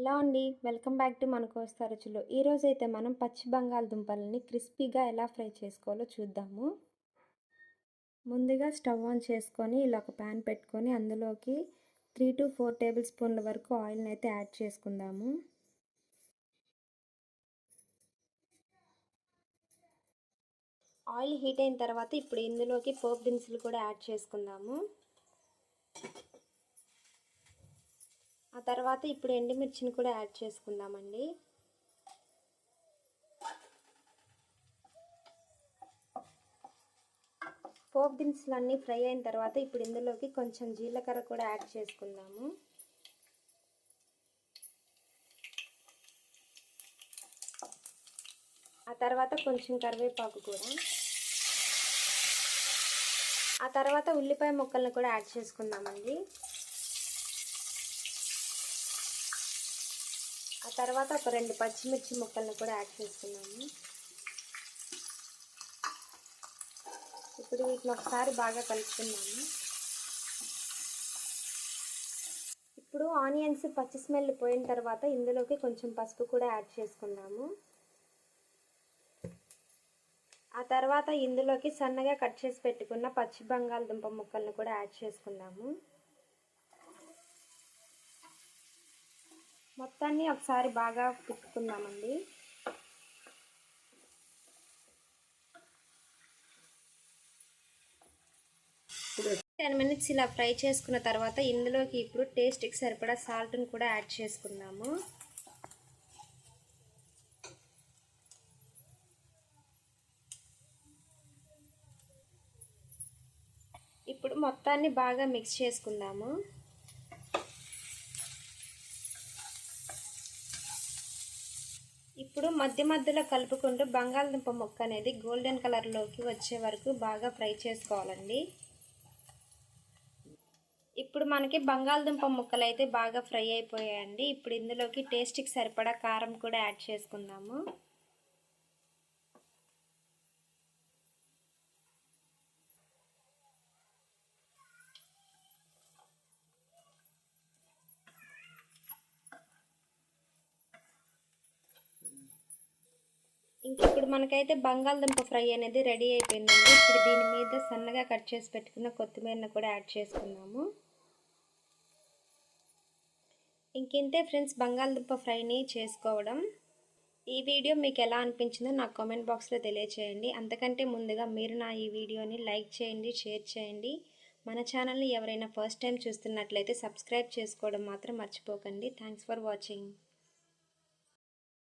Hello అండి, welcome back to మన కోస్తా రుచులు. ఈరోజైతే మనం పచ్చి బంగాళదుంపలని క్రిస్పీగా ఎలా ఫ్రై చేసుకోవాలో చూద్దాము. ముందుగా స్టవ్ ఆన్ చేసుకొని ఇలా ఒక ప్యాన్ పెట్టుకొని అందులోకి 3 to 4 టేబుల్ స్పూన్ల వరకు ఆయిల్ని అయితే యాడ్ చేసుకుందాము. ఆయిల్ హీట్ అయిన తర్వాత ఇప్పుడు ఇందులోకి పోపు దినుసులు కూడా యాడ్ చేసుకుందాము. ఆ తర్వాత ఇప్పుడు ఎండుమిర్చిని కూడా యాడ్ చేసుకుందామండి. పోపు దినుసులు అన్నీ ఫ్రై అయిన తర్వాత ఇప్పుడు ఇందులోకి కొంచెం జీలకర్ర కూడా యాడ్ చేసుకుందాము. ఆ తర్వాత కొంచెం కరివేపాకు కూడా, ఆ తర్వాత ఉల్లిపాయ ముక్కలను కూడా యాడ్ చేసుకుందామండి. ఆ తర్వాత ఒక 2 పచ్చిమిర్చి ముక్కలను కూడా యాడ్ చేసుకున్నాము. ఇప్పుడు వీటిని ఒకసారి బాగా కలుపుకుందాము. ఇప్పుడు ఆనియన్స్ పచ్చి స్మెల్ పోయిన తర్వాత ఇందులోకి కొంచెం పసుపు కూడా యాడ్ చేసుకుందాము. ఆ తర్వాత ఇందులోకి సన్నగా కట్ చేసి పెట్టుకున్న పచ్చి బంగాళదుంప ముక్కలను కూడా యాడ్ చేసుకుందాము. మొత్తాన్ని ఒకసారి బాగా తిప్పుకుందామండి. ఇప్పుడు 10 minutes ఇలా ఫ్రై చేసుకున్న తర్వాత ఇందులోకి ఇప్పుడు టేస్ట్కి సరిపడా సాల్ట్ని కూడా యాడ్ చేసుకుందాము. ఇప్పుడు మొత్తాన్ని బాగా మిక్స్ చేసుకుందాము. ఇప్పుడు మధ్య మధ్యలో కలుపుకుంటూ బంగాళదుంప ముక్క అనేది గోల్డెన్ కలర్లోకి వచ్చే వరకు బాగా ఫ్రై చేసుకోవాలండి. ఇప్పుడు మనకి బంగాళదుంప ముక్కలు అయితే బాగా ఫ్రై అయిపోయాయండి. ఇప్పుడు ఇందులోకి టేస్ట్కి సరిపడా కారం కూడా యాడ్ చేసుకుందాము. ఇప్పుడు మనకైతే బంగాళదుంప ఫ్రై అనేది రెడీ అయిపోయిందండి. ఇప్పుడు దీని మీద సన్నగా కట్ చేసి పెట్టుకున్న కొత్తిమీరను కూడా యాడ్ చేసుకుందాము. ఇంతే ఫ్రెండ్స్, బంగాళదుంప ఫ్రైని చేసుకోవడం. ఈ వీడియో మీకు ఎలా అనిపించిందో నాకు కామెంట్ బాక్స్లో తెలియచేయండి. అంతకంటే ముందుగా మీరు నా ఈ వీడియోని లైక్ చేయండి, షేర్ చేయండి. మన ఛానల్ని ఎవరైనా ఫస్ట్ టైం చూస్తున్నట్లయితే సబ్స్క్రైబ్ చేసుకోవడం మాత్రం మర్చిపోకండి. Thanks for watching.